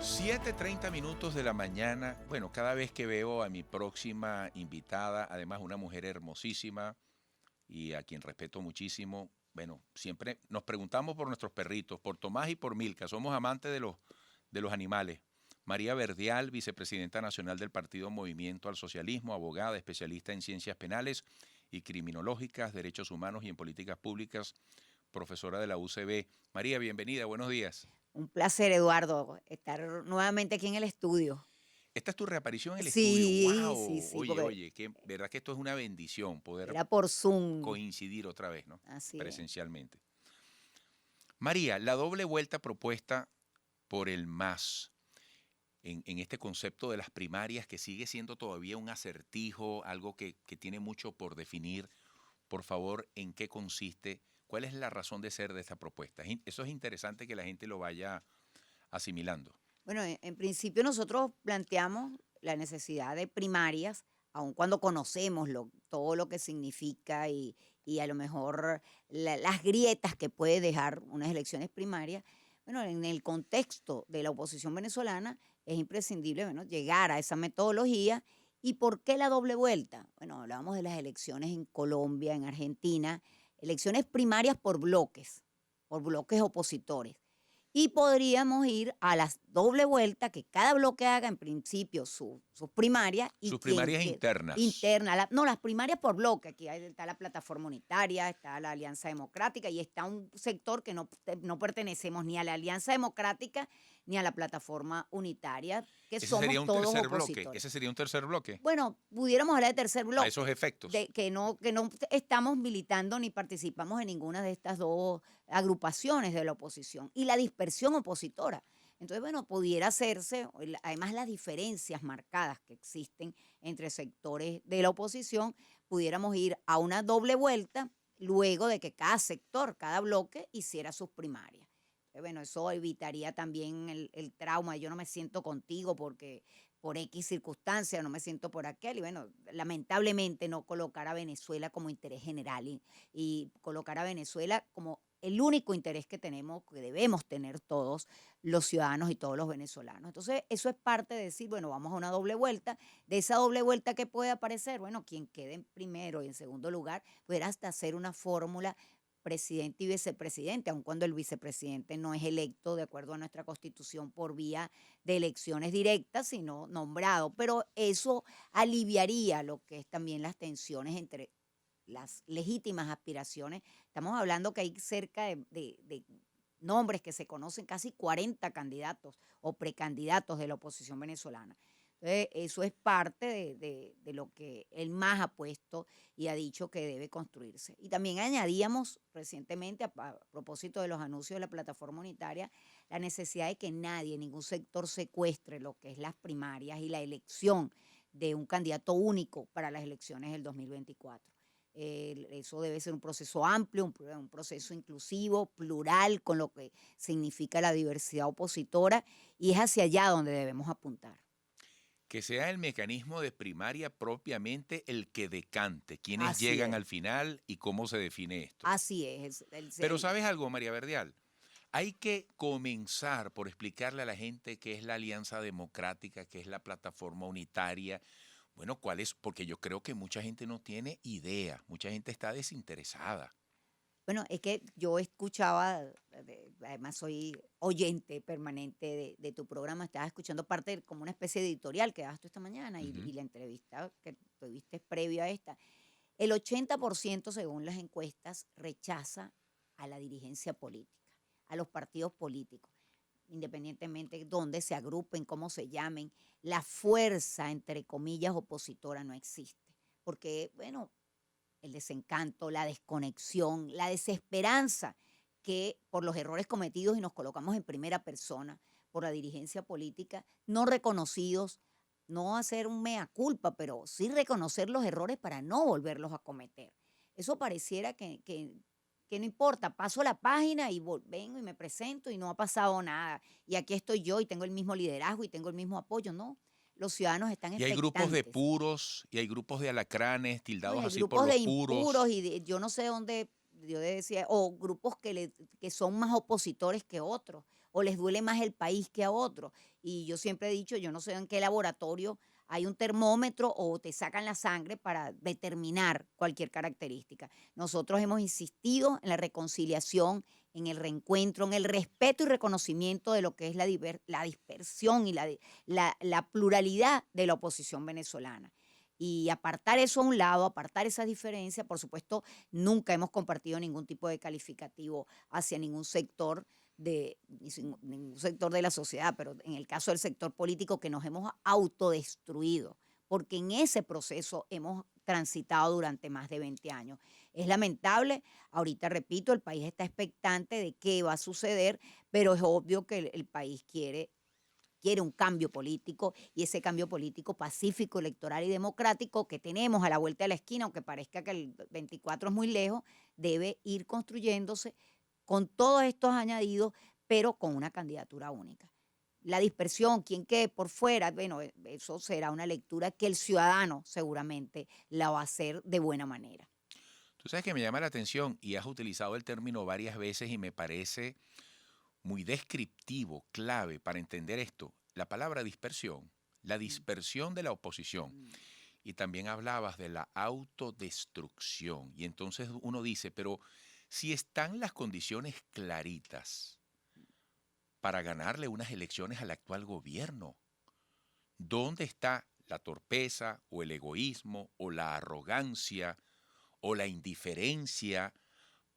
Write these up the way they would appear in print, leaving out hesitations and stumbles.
7:30 de la mañana. Bueno, cada vez que veo a mi próxima invitada, además una mujer hermosísima y a quien respeto muchísimo, bueno, siempre nos preguntamos por nuestros perritos, por Tomás y por Milka. Somos amantes de los animales. María Verdial, vicepresidenta nacional del Partido Movimiento al Socialismo, abogada, especialista en ciencias penales y criminológicas, derechos humanos y en políticas públicas, profesora de la UCB. María, bienvenida, buenos días. Un placer, Eduardo, estar nuevamente aquí en el estudio. Esta es tu reaparición en el estudio. Sí, sí, ¡Wow! sí, Oye, porque oye, que verdad que esto es una bendición poder era por Zoom. coincidir otra vez, ¿no? Así es. Presencialmente. María, la doble vuelta propuesta por el MAS en este concepto de las primarias que sigue siendo todavía un acertijo, algo que tiene mucho por definir. Por favor, ¿en qué consiste? ¿Cuál es la razón de ser de esta propuesta? Eso es interesante que la gente lo vaya asimilando. Bueno, en principio nosotros planteamos la necesidad de primarias, aun cuando conocemos todo lo que significa y a lo mejor las grietas que puede dejar unas elecciones primarias. Bueno, en el contexto de la oposición venezolana es imprescindible, bueno, llegar a esa metodología. ¿Y por qué la doble vuelta? Bueno, hablábamos de las elecciones en Colombia, en Argentina, elecciones primarias por bloques opositores. Y podríamos ir a la doble vuelta, que cada bloque haga en principio sus primarias y Sus quien primarias quede internas. interna, no, las primarias por bloque. Aquí está la plataforma unitaria, está la Alianza Democrática y está un sector que no pertenecemos ni a la Alianza Democrática ni a la plataforma unitaria, que Ese somos sería un todos tercer bloque. opositores. Ese sería un tercer bloque. Bueno, pudiéramos hablar de tercer A esos bloque, efectos. de que no estamos militando ni participamos en ninguna de estas dos agrupaciones de la oposición y la dispersión opositora. Entonces, bueno, pudiera hacerse, además las diferencias marcadas que existen entre sectores de la oposición, pudiéramos ir a una doble vuelta luego de que cada sector, cada bloque hiciera sus primarias. Bueno, eso evitaría también el trauma. Yo no me siento contigo porque por X circunstancia, no me siento por aquel. Y bueno, lamentablemente no colocar a Venezuela como interés general y colocar a Venezuela como el único interés que tenemos, que debemos tener todos los ciudadanos y todos los venezolanos. Entonces, eso es parte de decir, bueno, vamos a una doble vuelta. De esa doble vuelta, ¿qué puede aparecer? Bueno, quien quede en primero y en segundo lugar, pudiera hasta hacer una fórmula presidente y vicepresidente, aun cuando el vicepresidente no es electo de acuerdo a nuestra constitución por vía de elecciones directas, sino nombrado. Pero eso aliviaría lo que es también las tensiones entre las legítimas aspiraciones. Estamos hablando que hay cerca de nombres que se conocen, casi 40 candidatos o precandidatos de la oposición venezolana. Entonces, eso es parte de lo que el MAS ha puesto y ha dicho que debe construirse. Y también añadíamos recientemente, a propósito de los anuncios de la plataforma unitaria, la necesidad de que nadie, ningún sector secuestre lo que es las primarias y la elección de un candidato único para las elecciones del 2024. Eso debe ser un proceso amplio, un proceso inclusivo, plural, con lo que significa la diversidad opositora, y es hacia allá donde debemos apuntar. Que sea el mecanismo de primaria propiamente el que decante quiénes Así llegan es, al final y cómo se define esto. así es. Pero ¿sabes algo, María Verdial? Hay que comenzar por explicarle a la gente qué es la Alianza Democrática, qué es la plataforma unitaria. Bueno, ¿cuál es? Porque yo creo que mucha gente no tiene idea, mucha gente está desinteresada. Bueno, es que yo escuchaba, además soy oyente permanente de tu programa, estaba escuchando parte como una especie de editorial que das tú esta mañana Ujú. y la entrevista que tuviste previo a esta. El 80% según las encuestas rechaza a la dirigencia política, a los partidos políticos, independientemente de dónde se agrupen, cómo se llamen. La fuerza, entre comillas, opositora no existe, porque, bueno, el desencanto, la desconexión, la desesperanza que por los errores cometidos y nos colocamos en primera persona por la dirigencia política, no reconocidos, no hacer un mea culpa, pero sí reconocer los errores para no volverlos a cometer. Eso pareciera que no importa, paso la página y vengo y me presento y no ha pasado nada. Y aquí estoy yo y tengo el mismo liderazgo y tengo el mismo apoyo. No, los ciudadanos están Y hay grupos de expectantes. puros y hay grupos de alacranes No, y tildados hay así por grupos los de impuros puros. y yo no sé dónde, yo decía, o grupos que son más opositores que otros, o les duele más el país que a otros. Y yo siempre he dicho, yo no sé en qué laboratorio hay un termómetro o te sacan la sangre para determinar cualquier característica. Nosotros hemos insistido en la reconciliación, en el reencuentro, en el respeto y reconocimiento de lo que es la dispersión y la pluralidad de la oposición venezolana. Y apartar eso a un lado, apartar esas diferencias, por supuesto, nunca hemos compartido ningún tipo de calificativo hacia ningún sector ningún sector de la sociedad, pero en el caso del sector político que nos hemos autodestruido, porque en ese proceso hemos transitado durante más de 20 años. Es lamentable, ahorita repito, el país está expectante de qué va a suceder, pero es obvio que el país quiere un cambio político y ese cambio político pacífico, electoral y democrático que tenemos a la vuelta de la esquina, aunque parezca que el 24 es muy lejos, debe ir construyéndose con todos estos añadidos, pero con una candidatura única. La dispersión, quién quede por fuera, bueno, eso será una lectura que el ciudadano seguramente la va a hacer de buena manera. Tú sabes que me llama la atención y has utilizado el término varias veces y me parece muy descriptivo, clave para entender esto. La palabra dispersión, la Mm, dispersión de la oposición. mm. Y también hablabas de la autodestrucción. Y entonces uno dice, pero si están las condiciones claritas para ganarle unas elecciones al actual gobierno, ¿dónde está la torpeza o el egoísmo o la arrogancia o la indiferencia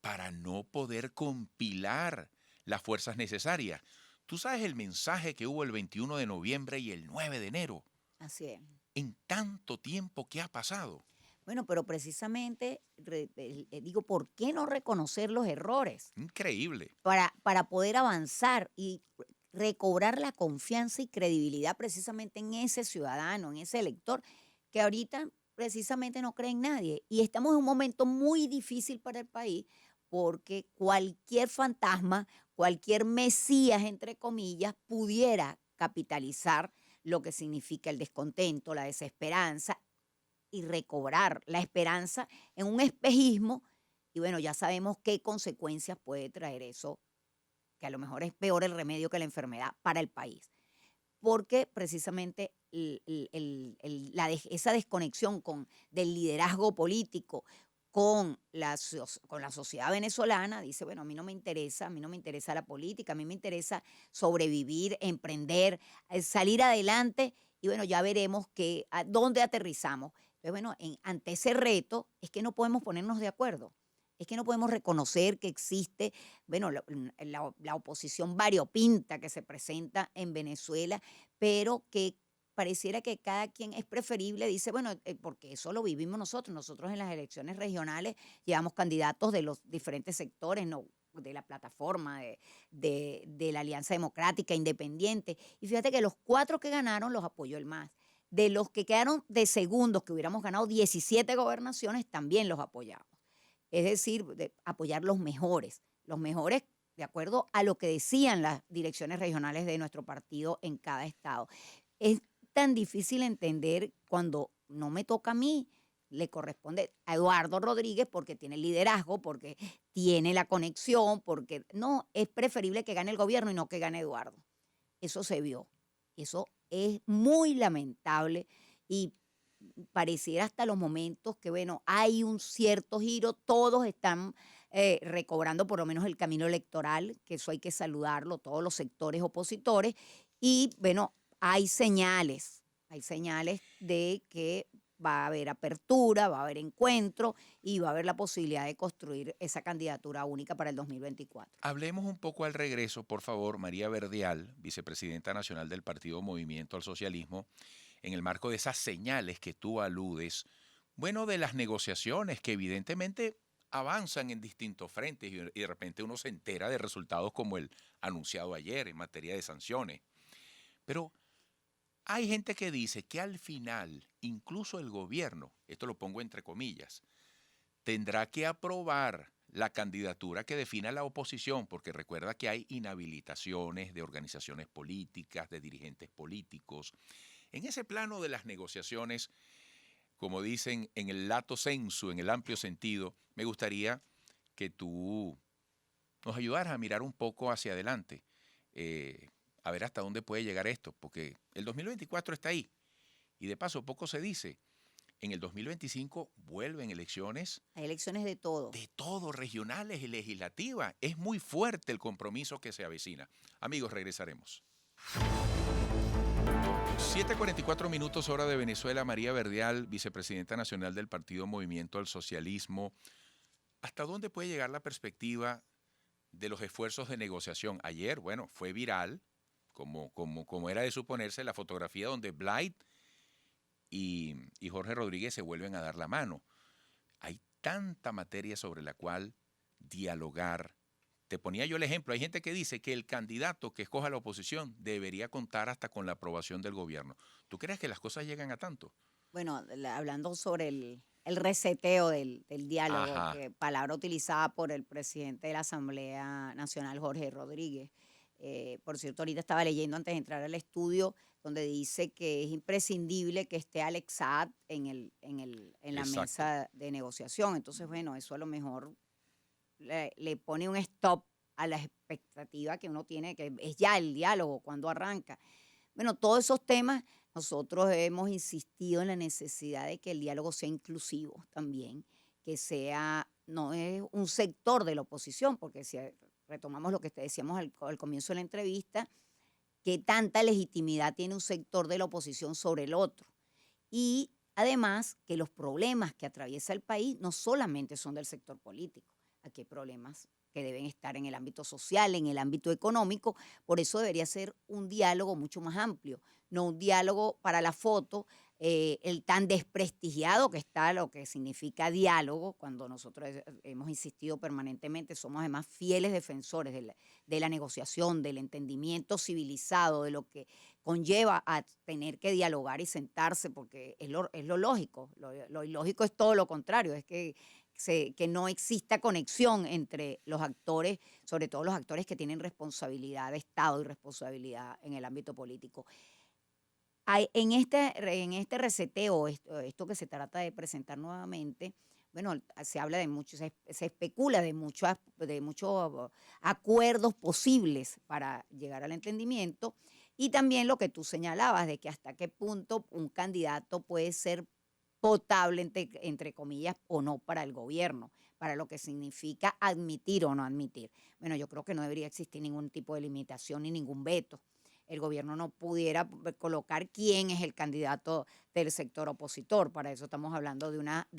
para no poder compilar las fuerzas necesarias? Tú sabes el mensaje que hubo el 21 de noviembre y el 9 de enero, Así es. en tanto tiempo que ha pasado. Bueno, pero precisamente digo, ¿por qué no reconocer los errores Increíble. para poder avanzar y recobrar la confianza y credibilidad precisamente en ese ciudadano, en ese elector, que ahorita precisamente no cree en nadie? Y estamos en un momento muy difícil para el país porque cualquier fantasma, cualquier mesías, entre comillas, pudiera capitalizar lo que significa el descontento, la desesperanza y recobrar la esperanza en un espejismo. Y bueno, ya sabemos qué consecuencias puede traer eso, que a lo mejor es peor el remedio que la enfermedad para el país. Porque precisamente esa desconexión del liderazgo político con la sociedad venezolana dice, bueno, a mí no me interesa la política, a mí me interesa sobrevivir, emprender, salir adelante y bueno, ya veremos dónde aterrizamos. Entonces, bueno, ante ese reto es que no podemos ponernos de acuerdo. Es que no podemos reconocer que existe, bueno, la oposición variopinta que se presenta en Venezuela, pero que pareciera que cada quien es preferible, dice, bueno, porque eso lo vivimos nosotros. Nosotros en las elecciones regionales llevamos candidatos de los diferentes sectores, no de la plataforma, de la Alianza Democrática, Independiente. Y fíjate que los 4 que ganaron los apoyó el MAS. De los que quedaron de segundos, que hubiéramos ganado 17 gobernaciones, también los apoyamos. Es decir, apoyar los mejores de acuerdo a lo que decían las direcciones regionales de nuestro partido en cada estado. Es tan difícil entender cuando no me toca a mí, le corresponde a Eduardo Rodríguez porque tiene el liderazgo, porque tiene la conexión, porque no, es preferible que gane el gobierno y no que gane Eduardo. Eso se vio. Eso es muy lamentable y pareciera hasta los momentos que, bueno, hay un cierto giro, todos están recobrando por lo menos el camino electoral, que eso hay que saludarlo, todos los sectores opositores, y bueno, hay señales de que va a haber apertura, va a haber encuentro y va a haber la posibilidad de construir esa candidatura única para el 2024. Hablemos un poco al regreso, por favor, María Verdial, vicepresidenta nacional del Partido Movimiento al Socialismo, en el marco de esas señales que tú aludes, bueno, de las negociaciones que evidentemente avanzan en distintos frentes y de repente uno se entera de resultados como el anunciado ayer en materia de sanciones. Pero hay gente que dice que al final, incluso el gobierno, esto lo pongo entre comillas, tendrá que aprobar la candidatura que defina la oposición, porque recuerda que hay inhabilitaciones de organizaciones políticas, de dirigentes políticos. En ese plano de las negociaciones, como dicen en el lato sensu, en el amplio sentido, me gustaría que tú nos ayudaras a mirar un poco hacia adelante. a ver hasta dónde puede llegar esto, porque el 2024 está ahí. Y de paso, poco se dice. En el 2025 vuelven elecciones. Hay elecciones De todo, regionales y legislativas. Es muy fuerte el compromiso que se avecina. Amigos, regresaremos. 7:44 minutos, hora de Venezuela. María Verdial, vicepresidenta nacional del Partido Movimiento al Socialismo. ¿Hasta dónde puede llegar la perspectiva de los esfuerzos de negociación? Ayer, bueno, fue viral, como era de suponerse, la fotografía donde Blight y Jorge Rodríguez se vuelven a dar la mano. Hay tanta materia sobre la cual dialogar. Te ponía yo el ejemplo, hay gente que dice que el candidato que escoja la oposición debería contar hasta con la aprobación del gobierno. ¿Tú crees que las cosas llegan a tanto? Bueno, hablando sobre el reseteo del diálogo, Ajá, que palabra utilizada por el presidente de la Asamblea Nacional, Jorge Rodríguez. Por cierto, ahorita estaba leyendo antes de entrar al estudio, donde dice que es imprescindible que esté Alex Saad en la exacto. mesa de negociación. Entonces, bueno, eso a lo mejor le pone un stop a la expectativa que uno tiene, que es ya el diálogo, cuando arranca. Bueno, todos esos temas, nosotros hemos insistido en la necesidad de que el diálogo sea inclusivo también, que sea, no es un sector de la oposición, porque si retomamos lo que te decíamos al comienzo de la entrevista, qué tanta legitimidad tiene un sector de la oposición sobre el otro. Y además que los problemas que atraviesa el país no solamente son del sector político, aquí hay problemas que deben estar en el ámbito social, en el ámbito económico, por eso debería ser un diálogo mucho más amplio, no un diálogo para la foto, el tan desprestigiado que está lo que significa diálogo, cuando nosotros hemos insistido permanentemente, somos además fieles defensores de la negociación, del entendimiento civilizado, de lo que conlleva a tener que dialogar y sentarse, porque es lo lógico. Lo ilógico es todo lo contrario, es que no exista conexión entre los actores, sobre todo los actores que tienen responsabilidad de Estado y responsabilidad en el ámbito político. En este reseteo, esto que se trata de presentar nuevamente, bueno, se habla de mucho, se especula de muchos acuerdos posibles para llegar al entendimiento, y también lo que tú señalabas de que hasta qué punto un candidato puede ser potable, entre comillas, o no para el gobierno, para lo que significa admitir o no admitir. Bueno, yo creo que no debería existir ningún tipo de limitación ni ningún veto. El gobierno no pudiera colocar quién es el candidato del sector opositor. Para eso estamos hablando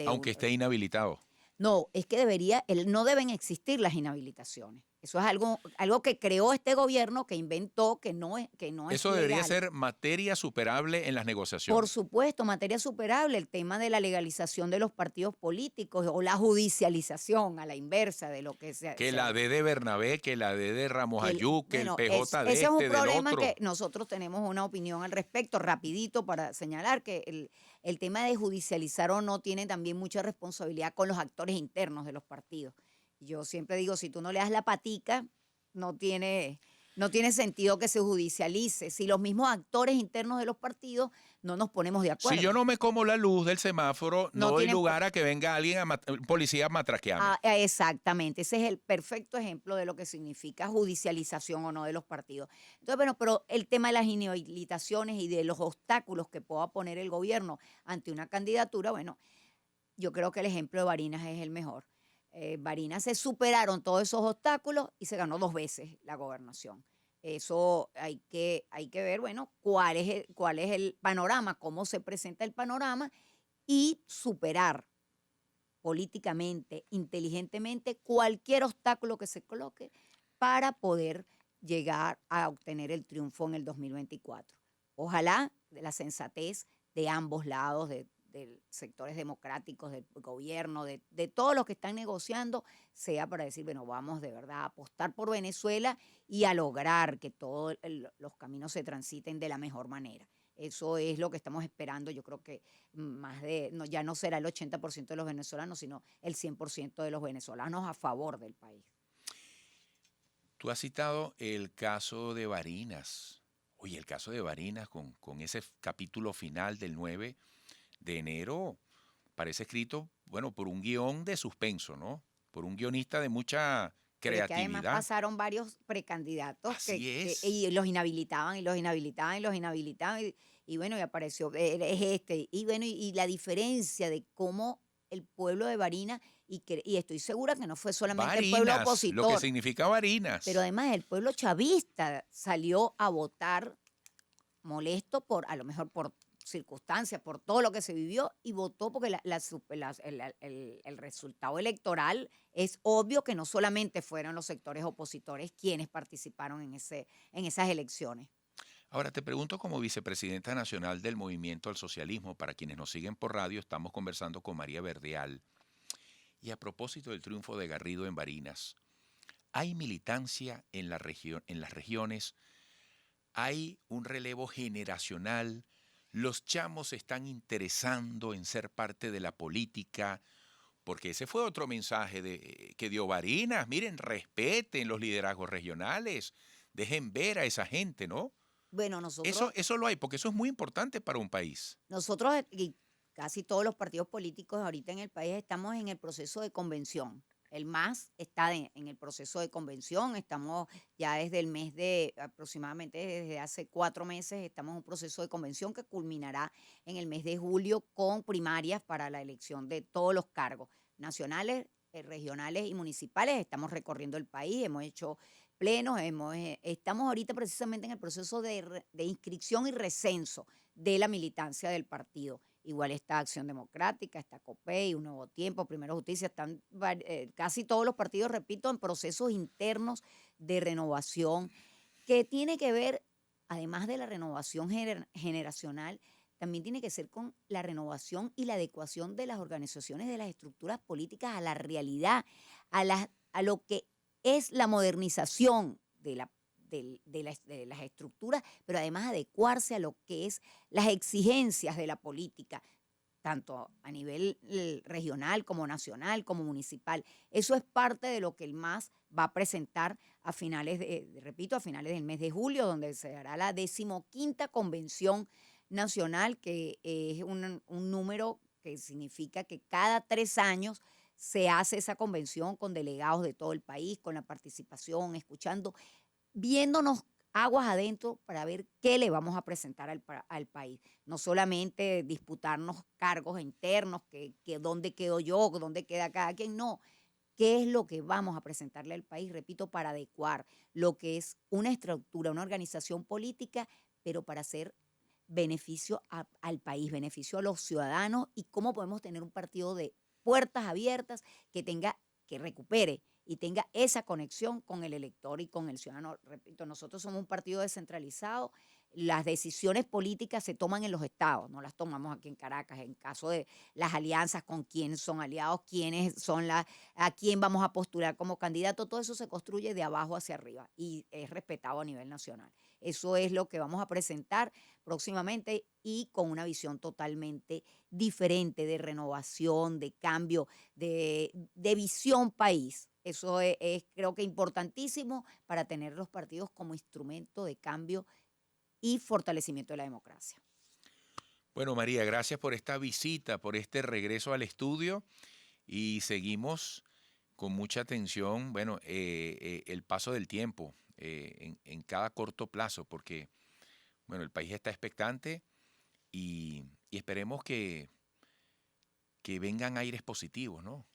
Aunque esté inhabilitado. no, es que no deben existir las inhabilitaciones. Eso es algo que creó este gobierno, que inventó, que no es Eso debería legal. ser materia superable en las Por negociaciones. supuesto, materia superable, el tema de la legalización de los partidos políticos o la judicialización a la inversa de lo que Que la D de Bernabé, que la D de Ramos Ayú, que el bueno, PJ de ese es un este, del problema que otro. nosotros tenemos una opinión al respecto, rapidito para señalar que el tema de judicializar o no tiene también mucha responsabilidad con los actores internos de los partidos. Yo siempre digo, si tú no le das la patica, no tiene, no tiene sentido que se judicialice. Si los mismos actores internos de los partidos no nos ponemos de Si yo acuerdo, no me como la luz del semáforo, no no doy tienen. lugar a que venga alguien, un policía a matraquearme. Exactamente, ese es el perfecto ejemplo de lo que significa judicialización o no de los partidos. Entonces, bueno, pero el tema de las inhabilitaciones y de los obstáculos que pueda poner el gobierno ante una candidatura, bueno, yo creo que el ejemplo de Barinas es el mejor. Barinas se superaron todos esos obstáculos y se ganó 2 veces la gobernación. Eso hay que ver, bueno, cuál es el panorama, cómo se presenta el panorama y superar políticamente, inteligentemente, cualquier obstáculo que se coloque para poder llegar a obtener el triunfo en el 2024. Ojalá de la sensatez de ambos lados, de sectores democráticos, del gobierno, de todos los que están negociando, sea para decir, bueno, vamos de verdad a apostar por Venezuela y a lograr que todos los caminos se transiten de la mejor manera. Eso es lo que estamos esperando. Yo creo que ya no será el 80% de los venezolanos, sino el 100% de los venezolanos a favor del país. Tú has citado el caso de Barinas. Oye, el caso de Barinas con ese capítulo final del 9 de enero parece escrito, bueno, por un guión de suspenso, ¿no? Por un guionista de mucha pero es que además creatividad. pasaron varios precandidatos Así es. y los inhabilitaban, y los inhabilitaban, y los inhabilitaban, y bueno, y apareció, es este, y bueno, y la diferencia de cómo el pueblo de Barinas, y estoy segura que no fue solamente el pueblo Barinas, lo que opositor, significa pero Barinas. además el pueblo chavista salió a votar molesto por, a lo mejor por circunstancias, por todo lo que se vivió, y votó porque el resultado electoral es obvio que no solamente fueron los sectores opositores quienes participaron en esas elecciones. Ahora te pregunto como vicepresidenta nacional del Movimiento al Socialismo, para quienes nos siguen por radio, estamos conversando con María Verdeal. Y a propósito del triunfo de Garrido en Barinas, ¿hay militancia en la en las regiones? ¿Hay un relevo generacional? ¿Los chamos se están interesando en ser parte de la política? Porque ese fue otro mensaje que dio Barinas. Miren, respeten los liderazgos regionales, dejen ver a esa gente, ¿no? Bueno, Eso lo hay, porque eso es muy importante para un país. nosotros y casi todos los partidos políticos ahorita en el país estamos en el proceso de convención. El MAS está en el proceso de convención, estamos ya desde el mes de, aproximadamente desde hace 4 meses, estamos en un proceso de convención que culminará en el mes de julio con primarias para la elección de todos los cargos nacionales, regionales y municipales. Estamos recorriendo el país, hemos hecho plenos, estamos ahorita precisamente en el proceso de inscripción y recenso de la militancia del partido. Igual está Acción Democrática, está COPEI, Un Nuevo Tiempo, Primero Justicia, están casi todos los partidos, repito, en procesos internos de renovación que tiene que ver, además de la renovación generacional, también tiene que ser con la renovación y la adecuación de las organizaciones, de las estructuras políticas a la realidad, a lo que es la modernización de las estructuras, pero además adecuarse a lo que es las exigencias de la política, tanto a nivel regional como nacional, como municipal. Eso es parte de lo que el MAS va a presentar a finales repito, a finales del mes de julio, donde se hará la 15ª Convención Nacional, que es un número que significa que cada 3 años se hace esa convención con delegados de todo el país, con la participación, escuchando, viéndonos aguas adentro para ver qué le vamos a presentar al país. No solamente disputarnos cargos internos, que dónde quedo yo, dónde queda cada quien, no. ¿Qué es lo que vamos a presentarle al país? Repito, para adecuar lo que es una estructura, una organización política, pero para hacer beneficio al país, beneficio a los ciudadanos, y cómo podemos tener un partido de puertas abiertas que recupere y tenga esa conexión con el elector y con el ciudadano. Repito, nosotros somos un partido descentralizado, las decisiones políticas se toman en los estados, no las tomamos aquí en Caracas, en caso de las alianzas, con quién son aliados, quiénes son a quién vamos a postular como candidato, todo eso se construye de abajo hacia arriba y es respetado a nivel nacional. Eso es lo que vamos a presentar próximamente y con una visión totalmente diferente de renovación, de cambio, de visión país. Eso creo que importantísimo para tener los partidos como instrumento de cambio y fortalecimiento de la democracia. Bueno, María, gracias por esta visita, por este regreso al estudio y seguimos con mucha atención, bueno, el paso del tiempo en cada corto plazo, porque, bueno, el país está expectante y esperemos que vengan aires positivos, ¿no?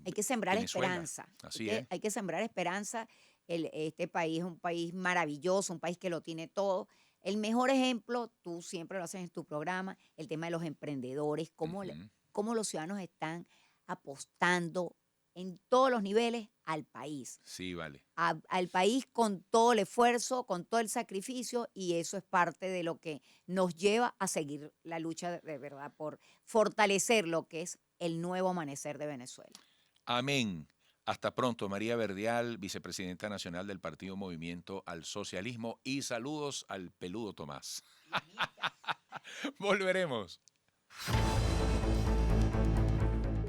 Hay que sembrar Venezuela, esperanza. así es. Hay que sembrar esperanza. Este país es un país maravilloso, un país que lo tiene todo. El mejor ejemplo, tú siempre lo haces en tu programa, el tema de los emprendedores, Ujú. cómo los ciudadanos están apostando en todos los niveles al país. Sí, vale. Al país con todo el esfuerzo, con todo el sacrificio, y eso es parte de lo que nos lleva a seguir la lucha de verdad por fortalecer lo que es el nuevo amanecer de Venezuela. Amén. Hasta pronto, María Verdial, vicepresidenta nacional del Partido Movimiento al Socialismo, y saludos al peludo Tomás. Volveremos.